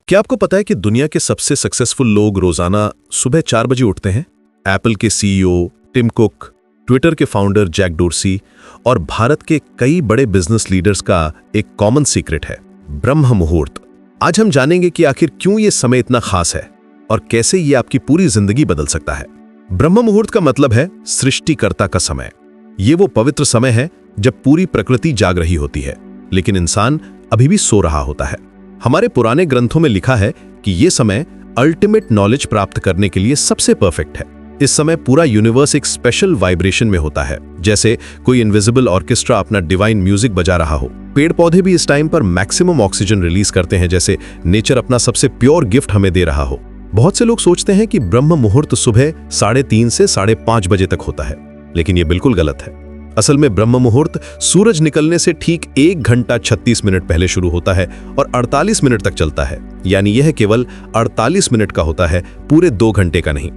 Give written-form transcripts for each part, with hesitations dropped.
क्या आपको पता है कि दुनिया के सबसे सक्सेसफुल लोग रोजाना सुबह 4 बजे उठते हैं? एप्पल के सीईओ टिम कुक, ट्विटर के फाउंडर जैक डोर्सी और भारत के कई बड़े बिजनेस लीडर्स का एक कॉमन सीक्रेट है, ब्रह्म मुहूर्त। आज हम जानेंगे कि आखिर क्यों ये समय इतना खास है और कैसे ये आपकी पूरी जिंदगी बदल सकता है। ब्रह्म मुहूर्त का मतलब है सृष्टिकर्ता का समय। ये वो पवित्र समय है जब पूरी प्रकृति जाग रही होती है, लेकिन इंसान अभी भी सो रहा होता है। हमारे पुराने ग्रंथों में लिखा है कि ये समय अल्टीमेट नॉलेज प्राप्त करने के लिए सबसे परफेक्ट है। इस समय पूरा यूनिवर्स एक स्पेशल वाइब्रेशन में होता है, जैसे कोई इनविजिबल ऑर्केस्ट्रा अपना डिवाइन म्यूजिक बजा रहा हो। पेड़ पौधे भी इस टाइम पर मैक्सिमम ऑक्सीजन रिलीज करते हैं, जैसे नेचर अपना सबसे प्योर गिफ्ट हमें दे रहा हो। बहुत से लोग सोचते हैं कि ब्रह्म मुहूर्त सुबह 3:30 से 5:30 बजे तक होता है, लेकिन ये बिल्कुल गलत है। असल में ब्रह्म मुहूर्त सूरज निकलने से ठीक 1 घंटा 36 मिनट पहले शुरू होता है और 48 मिनट तक चलता है। यानी यह केवल 48 मिनट का होता है, पूरे 2 घंटे का नहीं।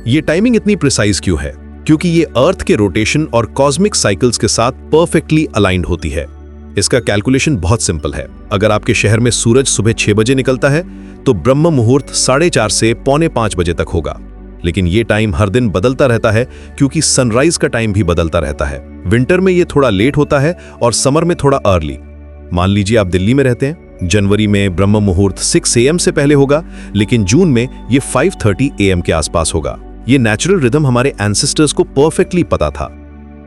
ये टाइमिंग इतनी प्रिसाइज क्यों है? क्योंकि ये अर्थ के रोटेशन और कॉस्मिक साइकिल्स के साथ परफेक्टली अलाइंड होती है। इसका कैलकुलेशन बहुत सिंपल है। अगर आपके शहर में सूरज सुबह 6 बजे निकलता है तो ब्रह्म मुहूर्त 4:30 से 4:45 बजे तक होगा। लेकिन ये टाइम हर दिन बदलता रहता है, क्योंकि सनराइज का टाइम भी बदलता रहता है। विंटर में ये थोड़ा लेट होता है और समर में थोड़ा अर्ली। मान लीजिए आप दिल्ली में रहते हैं, जनवरी में ब्रह्म मुहूर्त 6 AM से पहले होगा, लेकिन जून में ये 5:30 AM के आसपास होगा। ये नेचुरल रिदम हमारे एंसेस्टर्स को परफेक्टली पता था।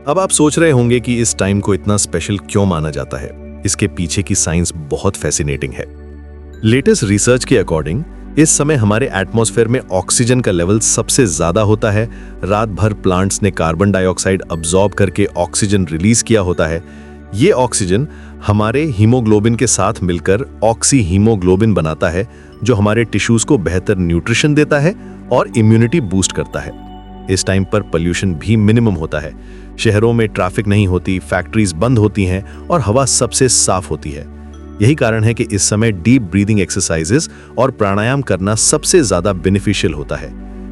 अब आप सोच रहे होंगे कि इस टाइम को इतना स्पेशल क्यों माना जाता है। इसके पीछे की साइंस बहुत फैसिनेटिंग है। लेटेस्ट रिसर्च के अकॉर्डिंग इस समय हमारे एटमॉस्फेयर में ऑक्सीजन का लेवल सबसे ज्यादा होता है। रात भर प्लांट्स ने कार्बन डाइऑक्साइड अब्सॉर्ब करके ऑक्सीजन रिलीज किया होता है। ये ऑक्सीजन हमारे हीमोग्लोबिन के साथ मिलकर ऑक्सी हीमोग्लोबिन बनाता है, जो हमारे टिश्यूज को बेहतर न्यूट्रिशन देता है और इम्यूनिटी बूस्ट करता है। इस टाइम पर पोल्यूशन भी मिनिमम होता है। शहरों में ट्रैफिक नहीं होती, फैक्ट्रीज बंद होती हैं और हवा सबसे साफ होती है। यही कारण है कि इस समय डीप ब्रीदिंग एक्सरसाइजेस और प्राणायाम करना सबसे ज्यादा बेनिफिशियल होता है।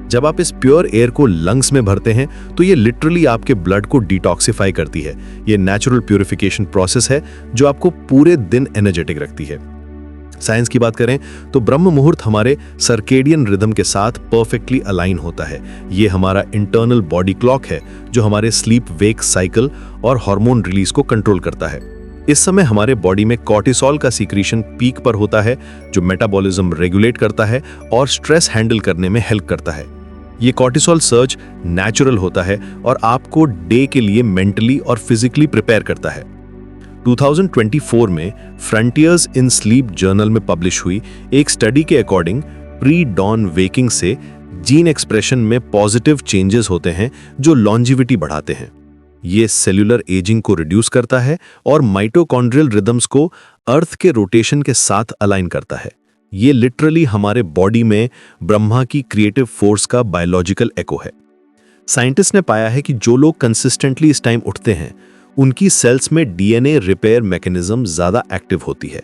जब आप इस प्योर एयर को लंग्स में भरते हैं तो ये लिटरली आपके ब्लड को डिटॉक्सिफाई करती है। ये नेचुरल प्यूरिफिकेशन प्रोसेस है जो आपको पूरे दिन एनर्जेटिक रखती है। साइंस की बात करें तो ब्रह्म मुहूर्त हमारे सर्केडियन रिदम के साथ परफेक्टली अलाइन होता है। ये हमारा इंटरनल बॉडी क्लॉक है जो हमारे स्लीप वेक साइकिल और हार्मोन रिलीज को कंट्रोल करता है। इस समय हमारे बॉडी में कॉर्टिसोल का सीक्रेशन पीक पर होता है, जो मेटाबॉलिज्म रेगुलेट करता है और स्ट्रेस हैंडल करने में हेल्प करता है। ये कॉर्टिसोल सर्ज नेचुरल होता है और आपको डे के लिए मेंटली और फिजिकली प्रिपेयर करता है। 2024 में फ्रंटियर्स इन स्लीप जर्नल में पब्लिश हुई एक स्टडी के अकॉर्डिंग प्री डॉन वेकिंग से जीन एक्सप्रेशन में पॉजिटिव चेंजेस होते हैं जो लॉन्जिविटी बढ़ाते हैं। ये सेल्यूलर एजिंग को रिड्यूस करता है और माइटोकॉन्ड्रियल रिदम्स को अर्थ के रोटेशन के साथ अलाइन करता है। ये लिटरली हमारे बॉडी में ब्रह्मा की क्रिएटिव फोर्स का बायोलॉजिकल एको है। साइंटिस्ट ने पाया है कि जो लोग कंसिस्टेंटली इस टाइम उठते हैं उनकी सेल्स में डीएनए रिपेयर मैकेनिज्म ज्यादा एक्टिव होती है।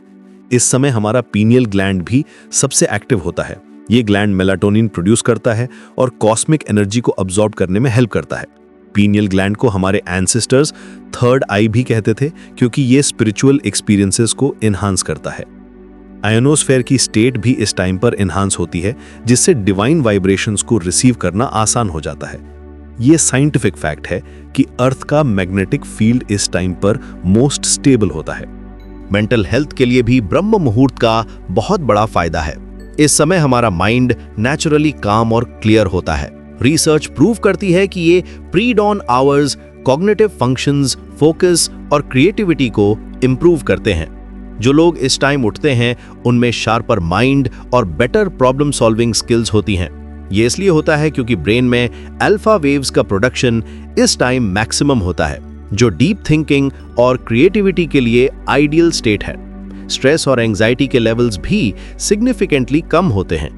इस समय हमारा पीनियल ग्लैंड भी सबसे एक्टिव होता है। ये ग्लैंड मेलाटोनिन प्रोड्यूस करता है और कॉस्मिक एनर्जी को अब्सॉर्ब करने में हेल्प करता है। पीनियल ग्लैंड को हमारे एंसेस्टर्स थर्ड आई भी कहते थे, क्योंकि ये स्पिरिचुअल एक्सपीरियंसेस को एनहांस करता है। आयोनोस्फेयर की स्टेट भी इस टाइम पर एनहांस होती है, जिससे डिवाइन वाइब्रेशंस को रिसीव करना आसान हो जाता है। ये साइंटिफिक फैक्ट है कि अर्थ का मैग्नेटिक फील्ड इस टाइम पर मोस्ट स्टेबल होता है। मेंटल हेल्थ के लिए भी ब्रह्म मुहूर्त का बहुत बड़ा फायदा है। इस समय हमारा माइंड नेचुरली काम और क्लियर होता है। रिसर्च प्रूव करती है कि ये pre dawn hours cognitive functions, focus और क्रिएटिविटी को इंप्रूव करते हैं। जो लोग इस टाइम उठते हैं उनमें शार्पर माइंड और बेटर प्रॉब्लम सॉल्विंग स्किल्स होती हैं। ये इसलिए होता है क्योंकि ब्रेन में अल्फा वेव्स का प्रोडक्शन इस टाइम मैक्सिमम होता है, जो डीप थिंकिंग और क्रिएटिविटी के लिए आइडियल स्टेट है। स्ट्रेस और एंजाइटी के लेवल्स भी सिग्निफिकेंटली कम होते हैं।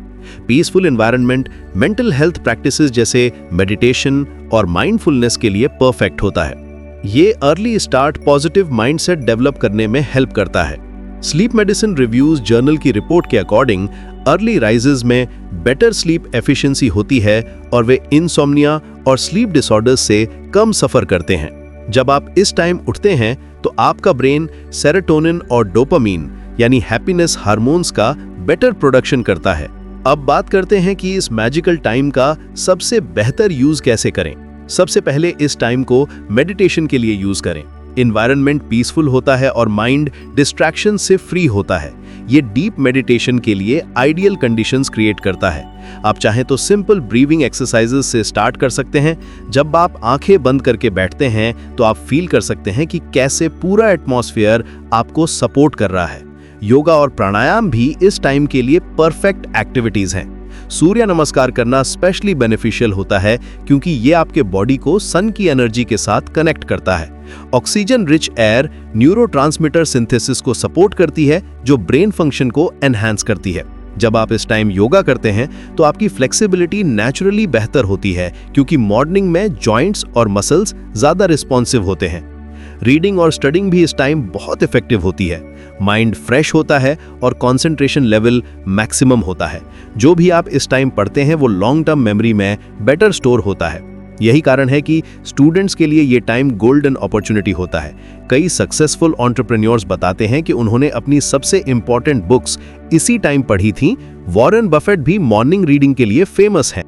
Peaceful environment mental health practices जैसे मेडिटेशन और माइंडफुलनेस के लिए परफेक्ट होता है। ये early start positive mindset develop करने में हेल्प करता है। स्लीप मेडिसिन रिव्यूज जर्नल की रिपोर्ट के अकॉर्डिंग अर्ली राइजेस में बेटर स्लीप एफिशिएंसी होती है और वे इंसोम्निया और स्लीप डिसऑर्डर्स से कम सफर करते हैं। जब आप इस टाइम उठते हैं तो आपका ब्रेन सेरोटोनिन और डोपामीन यानी हैप्पीनेस हार्मोन्स का बेटर प्रोडक्शन करता है। अब बात करते हैं कि इस मैजिकल टाइम का सबसे बेहतर यूज कैसे करें। सबसे पहले इस टाइम को मेडिटेशन के लिए यूज करें। एनवायरनमेंट पीसफुल होता है और माइंड डिस्ट्रैक्शन से फ्री होता है। ये डीप मेडिटेशन के लिए आइडियल कंडीशंस क्रिएट करता है। आप चाहें तो सिंपल ब्रीविंग एक्सरसाइजेस से स्टार्ट कर सकते हैं। जब आप आंखें बंद करके बैठते हैं तो आप फील कर सकते हैं कि कैसे पूरा एटमॉस्फेयर आपको सपोर्ट कर रहा है। योगा और प्राणायाम भी इस टाइम के लिए परफेक्ट एक्टिविटीज हैं। सूर्य नमस्कार करना स्पेशली बेनिफिशियल होता है क्योंकि ये आपके बॉडी को सन की एनर्जी के साथ कनेक्ट करता है। Oxygen rich air neurotransmitter synthesis को सपोर्ट करती है जो ब्रेन फंक्शन को एनहांस करती है। जब आप इस टाइम योगा करते हैं तो आपकी फ्लेक्सिबिलिटी नेचुरली बेहतर होती है क्योंकि मॉर्निंग में जॉइंट्स और मसल्स ज्यादा रिस्पॉन्सिव होते हैं। रीडिंग और स्टडिंग भी इस टाइम बहुत इफेक्टिव होती है। माइंड फ्रेश होता है और कंसंट्रेशन लेवल मैक्सिमम होता है। जो भी आप इस टाइम पढ़ते हैं वो लॉन्ग टर्म मेमोरी में बेटर स्टोर होता है। यही कारण है कि स्टूडेंट्स के लिए ये टाइम गोल्डन अपॉर्चुनिटी होता है। कई सक्सेसफुल एंटरप्रेन्योर्स बताते हैं कि उन्होंने अपनी सबसे इंपॉर्टेंट बुक्स इसी टाइम पढ़ी थीं। वॉरेन बफेट भी मॉर्निंग रीडिंग के लिए फेमस हैं।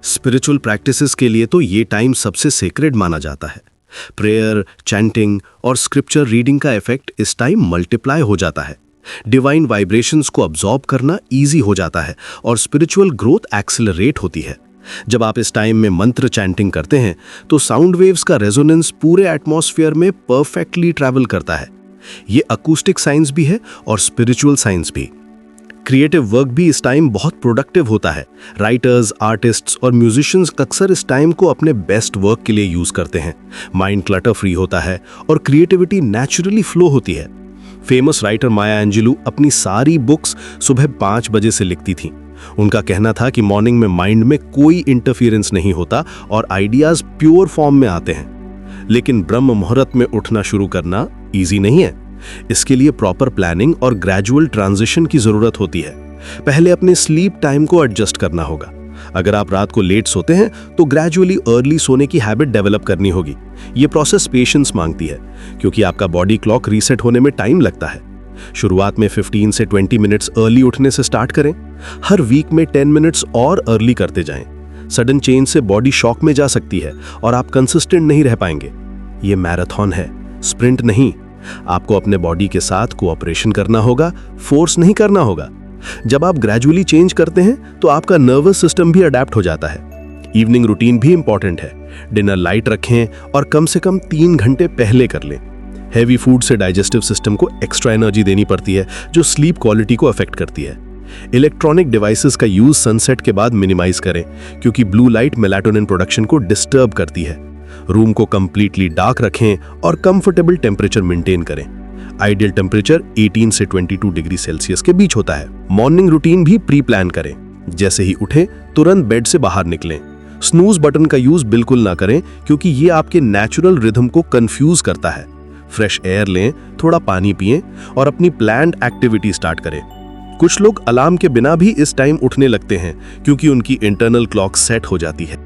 स्पिरिचुअल प्रैक्टिसेस के लिए तो ये टाइम सबसे सेक्रेड माना जाता है। प्रेयर, चैंटिंग और स्क्रिप्चर रीडिंग का इफेक्ट इस टाइम मल्टीप्लाई हो जाता है। डिवाइन वाइब्रेशंस को अब्सॉर्ब करना इजी हो जाता है और स्पिरिचुअल ग्रोथ एक्सेलरेट होती है। जब आप इस टाइम में मंत्र चैंटिंग करते हैं तो साउंड वेव्स का रेजोनेंस पूरे एटमॉस्फेयर में परफेक्टली ट्रैवल करता है। ये अकूस्टिक साइंस भी है और स्पिरिचुअल साइंस भी। क्रिएटिव वर्क भी इस टाइम बहुत प्रोडक्टिव होता है। राइटर्स, आर्टिस्ट्स और म्यूजिशियंस अक्सर इस टाइम को अपने बेस्ट वर्क के लिए यूज करते हैं। माइंड क्लटर फ्री होता है और क्रिएटिविटी नेचुरली फ्लो होती है। फेमस राइटर माया एंजेलू अपनी सारी बुक्स सुबह 5 बजे से लिखती थीं। उनका कहना था कि मॉर्निंग में माइंड में कोई इंटरफियरेंस नहीं होता और आइडियाज प्योर फॉर्म में आते हैं। लेकिन ब्रह्म मुहूर्त में उठना शुरू करना इजी नहीं है। इसके लिए प्रॉपर प्लानिंग और ग्रेजुअल ट्रांजिशन की जरूरत होती है। पहले अपने स्लीप टाइम को एडजस्ट करना होगा। अगर आप रात को लेट सोते हैं तो ग्रेजुअली अर्ली सोने की हैबिट डेवलप करनी होगी। ये प्रोसेस पेशेंस मांगती है क्योंकि आपका बॉडी क्लॉक रीसेट होने में टाइम लगता है। शुरुआत में 15 से 20 मिनट्स अर्ली उठने से स्टार्ट करें। हर वीक में 10 मिनट्स और अर्ली करते जाएं। सडन चेंज से बॉडी शॉक में जा सकती है और आप कंसिस्टेंट नहीं रह पाएंगे। ये मैराथन है, स्प्रिंट नहीं। आपको अपने बॉडी के साथ कोऑपरेशन करना होगा, फोर्स नहीं करना होगा। जब आप ग्रेजुअली चेंज करते हैं तो आपका नर्वस सिस्टम भी अडेप्ट हो जाता है। इवनिंग रूटीन भी इंपॉर्टेंट है। डिनर लाइट रखें और कम से कम 3 घंटे पहले कर लें। हैवी फूड से डाइजेस्टिव सिस्टम को एक्स्ट्रा एनर्जी देनी पड़ती है जो स्लीप क्वालिटी को अफेक्ट करती है। इलेक्ट्रॉनिक डिवाइसेस का यूज सनसेट के बाद मिनिमाइज करें क्योंकि ब्लू लाइट मेलाटोनिन प्रोडक्शन को डिस्टर्ब करती है। रूम को कंप्लीटली डार्क रखें और कंफर्टेबल टेम्परेचर मेंटेन करें। आइडियल टेम्परेचर 18 से 22 डिग्री सेल्सियस के बीच होता है। मॉर्निंग रूटीन भी प्री प्लान करें। जैसे ही उठें तुरंत बेड से बाहर निकलें। स्नूज बटन का यूज बिल्कुल ना करें क्योंकि ये आपके नेचुरल रिदम को कंफ्यूज करता है। फ्रेश एयर लें, थोड़ा पानी पिएं और अपनी प्लान्ड एक्टिविटी स्टार्ट करें। कुछ लोग अलार्म के बिना भी इस टाइम उठने लगते हैं क्योंकि उनकी इंटरनल क्लॉक सेट हो जाती है।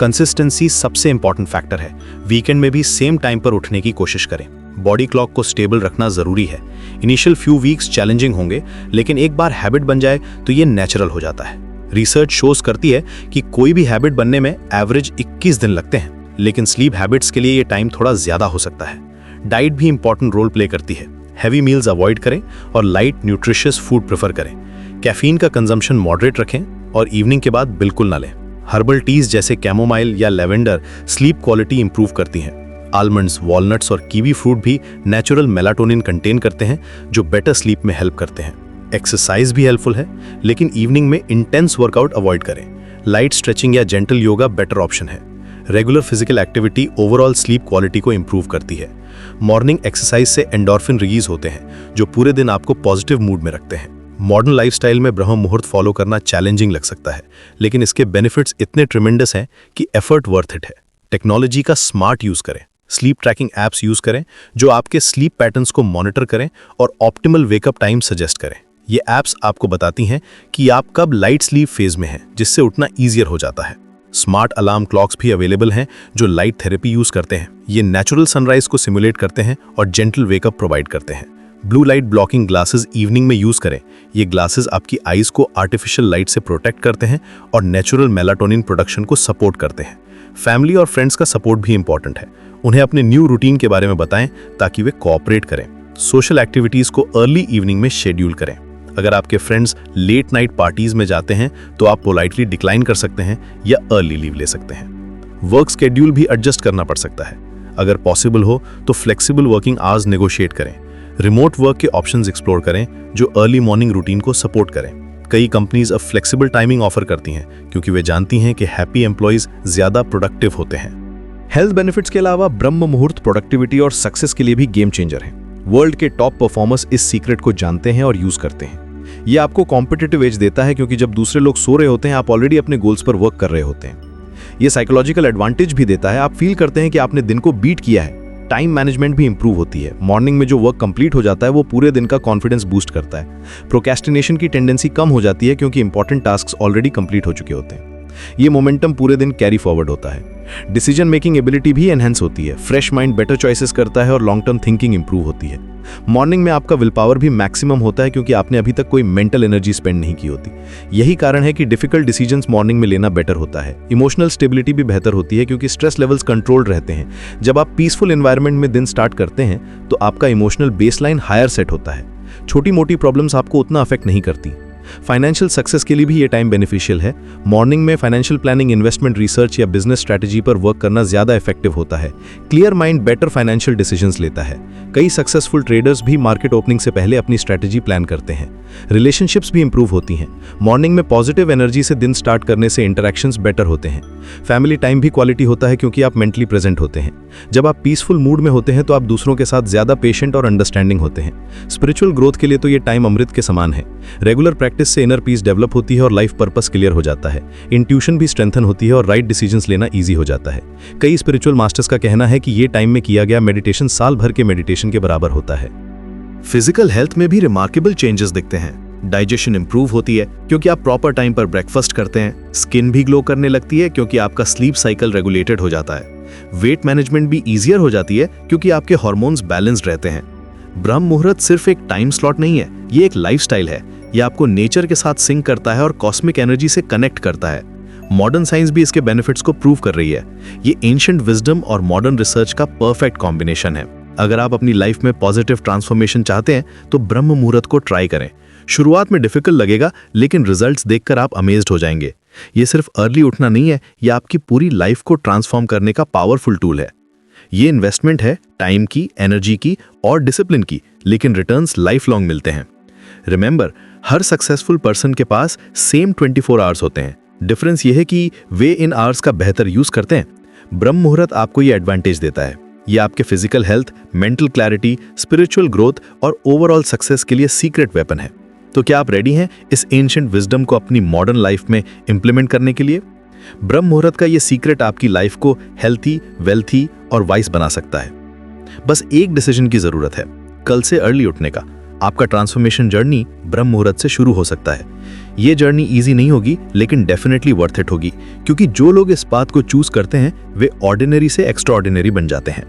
कंसिस्टेंसी सबसे इंपॉर्टेंट फैक्टर है। वीकेंड में भी सेम टाइम पर उठने की कोशिश करें। बॉडी क्लॉक को स्टेबल रखना जरूरी है। इनिशियल फ्यू वीक्स चैलेंजिंग होंगे लेकिन एक बार हैबिट बन जाए तो ये नेचुरल हो जाता है। रिसर्च शोज करती है कि कोई भी हैबिट बनने में एवरेज 21 दिन लगते हैं, लेकिन स्लीप हैबिट्स के लिए ये टाइम थोड़ा ज्यादा हो सकता है। डाइट भी इंपॉर्टेंट रोल प्ले करती है। हैवी मील्स अवॉइड करें और लाइट न्यूट्रिशियस फूड प्रेफर करें। कैफीन का कंजम्पशन मॉडरेट रखें और इवनिंग के बाद बिल्कुल ना लें। हर्बल टीज जैसे कैमोमाइल या लेवेंडर स्लीप क्वालिटी इंप्रूव करती हैं। आलमंड्स, वॉलनट्स और कीवी फ्रूट भी नेचुरल मेलाटोनिन कंटेन करते हैं जो बेटर स्लीप में हेल्प करते हैं। एक्सरसाइज भी हेल्पफुल है लेकिन इवनिंग में इंटेंस वर्कआउट अवॉइड करें। लाइट स्ट्रेचिंग या जेंटल योगा बेटर ऑप्शन है। Regular physical activity overall sleep quality को इंप्रूव करती है। मॉर्निंग एक्सरसाइज से एंडोर्फिन रिलीज होते हैं जो पूरे दिन आपको पॉजिटिव मूड में रखते हैं। मॉडर्न लाइफस्टाइल में ब्रह्म मुहूर्त फॉलो करना चैलेंजिंग लग सकता है लेकिन इसके बेनिफिट्स इतने ट्रिमेंडस हैं कि एफर्ट वर्थ इट है। टेक्नोलॉजी का स्मार्ट यूज करें। स्लीप ट्रैकिंग एप्स यूज करें जो आपके स्लीप पैटर्न्स को मॉनिटर करें और ऑप्टिमल वेकअप टाइम सजेस्ट करें। ये एप्स आपको बताती हैं कि आप कब लाइट स्लीप फेज में हैं, जिससे उठना ईजियर हो जाता है। स्मार्ट अलार्म क्लॉक्स भी अवेलेबल हैं जो लाइट थेरेपी यूज करते हैं। ये नेचुरल सनराइज को सिमुलेट करते हैं और जेंटल वेकअप प्रोवाइड करते हैं। Blue light blocking glasses evening में यूज करें। ये ग्लासेस आपकी आईज को आर्टिफिशियल लाइट से प्रोटेक्ट करते हैं और नेचुरल मेलाटोनिन प्रोडक्शन को सपोर्ट करते हैं। फैमिली और फ्रेंड्स का सपोर्ट भी इंपॉर्टेंट है। उन्हें अपने न्यू रूटीन के बारे में बताएं ताकि वे कोऑपरेट करें। सोशल एक्टिविटीज को अर्ली इवनिंग में शेड्यूल करें। अगर आपके फ्रेंड्स लेट नाइट पार्टीज में जाते हैं तो आप पोलाइटली डिक्लाइन कर सकते हैं या अर्ली लीव ले सकते हैं। वर्क शेड्यूल भी एडजस्ट करना पड़ सकता है। अगर पॉसिबल हो तो फ्लेक्सिबल वर्किंग आवर्स नेगोशिएट करें। रिमोट वर्क के ऑप्शंस एक्सप्लोर करें जो अर्ली मॉर्निंग रूटीन को सपोर्ट करें। कई कंपनीज अब फ्लेक्सिबल टाइमिंग ऑफर करती हैं क्योंकि वे जानती हैं कि हैप्पी एम्प्लॉइज ज्यादा प्रोडक्टिव होते हैं। हेल्थ बेनिफिट्स के अलावा ब्रह्म मुहूर्त प्रोडक्टिविटी और सक्सेस के लिए भी गेम चेंजर है। वर्ल्ड के टॉप परफॉर्मर्स इस सीक्रेट को जानते हैं और यूज करते हैं। ये आपको कॉम्पिटिटिव एज देता है क्योंकि जब दूसरे लोग सो रहे होते हैं आप ऑलरेडी अपने गोल्स पर वर्क कर रहे होते हैं। ये साइकोलॉजिकल एडवांटेज भी देता है। आप फील करते हैं कि आपने दिन को बीट किया है। टाइम मैनेजमेंट भी इंप्रूव होती है। मॉर्निंग में जो वर्क कंप्लीट हो जाता है वो पूरे दिन का कॉन्फिडेंस बूस्ट करता है। प्रोक्रेस्टिनेशन की टेंडेंसी कम हो जाती है क्योंकि इंपॉर्टेंट टास्क्स ऑलरेडी कंप्लीट हो चुके होते हैं। ये मोमेंटम पूरे दिन कैरी फॉरवर्ड होता है। डिसीजन मेकिंग एबिलिटी भी एनहेंस होती है। फ्रेश माइंड बेटर चॉइसेस करता है और लॉन्ग टर्म थिंकिंग इंप्रूव होती है। मॉर्निंग में आपका विल पावर भी मैक्सिमम होता है क्योंकि आपने अभी तक कोई मेंटल एनर्जी स्पेंड नहीं की होती। यही कारण है कि डिफिकल्ट डिसीजंस मॉर्निंग में लेना बेटर होता है। इमोशनल स्टेबिलिटी भी बेहतर होती है क्योंकि स्ट्रेस लेवल्स कंट्रोल्ड रहते हैं। जब आप पीसफुल एनवायरनमेंट में दिन स्टार्ट करते हैं तो आपका इमोशनल बेसलाइन हायर सेट होता है। छोटी मोटी प्रॉब्लम्स आपको उतना अफेक्ट नहीं करती। फाइनेंशियल सक्सेस के लिए भी ये टाइम बेनिफिशियल है। मॉर्निंग में फाइनेंशियल प्लानिंग, इन्वेस्टमेंट रिसर्च या बिजनेस स्ट्रैटेजी पर वर्क करना ज्यादा इफेक्टिव होता है। Clear mind better financial decisions लेता है। कई सक्सेसफुल ट्रेडर्स भी मार्केट ओपनिंग से पहले अपनी स्ट्रैटेजी प्लान करते हैं। रिलेशनशिप्स भी इंप्रूव होती हैं। मॉर्निंग में पॉजिटिव एनर्जी से दिन स्टार्ट करने से इंटरेक्शंस बेटर होते हैं। फैमिली टाइम भी क्वालिटी होता है क्योंकि आप मेंटली प्रेजेंट होते हैं। जब आप पीसफुल मूड में होते हैं तो आप दूसरों के साथ ज्यादा पेशेंट और अंडरस्टैंडिंग होते हैं। स्पिरिचुअल ग्रोथ के लिए तो ये टाइम अमृत के समान है। रेगुलर प्रैक्टिस से इनर पीस डेवलप होती है और लाइफ पर्पस क्लियर हो जाता है। इंट्यूशन भी स्ट्रेंथन होती है और राइट डिसीजंस लेना इजी हो जाता है। कई स्पिरिचुअल मास्टर्स का कहना है कि ये टाइम में किया गया मेडिटेशन साल भर के मेडिटेशन के बराबर होता है। फिजिकल हेल्थ में भी रिमार्केबल चेंजेस दिखते हैं। डाइजेशन इंप्रूव होती है क्योंकि आप प्रॉपर टाइम पर ब्रेकफास्ट करते हैं। स्किन भी ग्लो करने लगती है क्योंकि आपका स्लीप साइकिल रेगुलेटेड हो जाता है। वेट मैनेजमेंट भी ईजियर हो जाती है क्योंकि आपके हार्मोन्स बैलेंस्ड रहते हैं। ब्रह्म मुहूर्त सिर्फ एक टाइम स्लॉट नहीं है, ये एक लाइफस्टाइल है। ये आपको नेचर के साथ सिंक करता है और कॉस्मिक एनर्जी से कनेक्ट करता है। मॉडर्न साइंस भी इसके बेनिफिट्स को प्रूव कर रही है। ये एंशिएंट विजडम और मॉडर्न रिसर्च का परफेक्ट कॉम्बिनेशन है। अगर आप अपनी लाइफ में पॉजिटिव ट्रांसफॉर्मेशन चाहते हैं तो ब्रह्म मुहूर्त को ट्राई करें। शुरुआत में डिफिकल्ट लगेगा लेकिन रिजल्ट्स देखकर आप अमेज्ड हो जाएंगे। ये सिर्फ अर्ली उठना नहीं है, ये आपकी पूरी लाइफ को ट्रांसफॉर्म करने का पावरफुल टूल है। ये इन्वेस्टमेंट है टाइम की, एनर्जी की और डिसिप्लिन की, लेकिन रिटर्न्स लाइफ लॉन्ग मिलते हैं। रिमेंबर, हर सक्सेसफुल पर्सन के पास सेम 24 आवर्स होते हैं। डिफरेंस ये है कि वे इन आवर्स का बेहतर यूज करते हैं। ब्रह्म मुहूर्त आपको ये एडवांटेज देता है। ये आपके physical health, mental clarity, spiritual growth और ओवरऑल सक्सेस के लिए सीक्रेट वेपन है। तो क्या आप रेडी हैं इस एंशिएंट विजडम को अपनी मॉडर्न लाइफ में इंप्लीमेंट करने के लिए? ब्रह्म मुहूर्त का ये सीक्रेट आपकी लाइफ को हेल्थी, वेल्थी और वाइस बना सकता है। बस एक डिसीजन की जरूरत है, कल से अर्ली उठने का। आपका ट्रांसफॉर्मेशन जर्नी ब्रह्म मुहूर्त से शुरू हो सकता है। ये जर्नी इजी नहीं होगी लेकिन डेफिनेटली वर्थ इट होगी, क्योंकि जो लोग इस बात को चूज करते हैं वे ऑर्डिनरी से एक्स्ट्राऑर्डिनरी बन जाते हैं।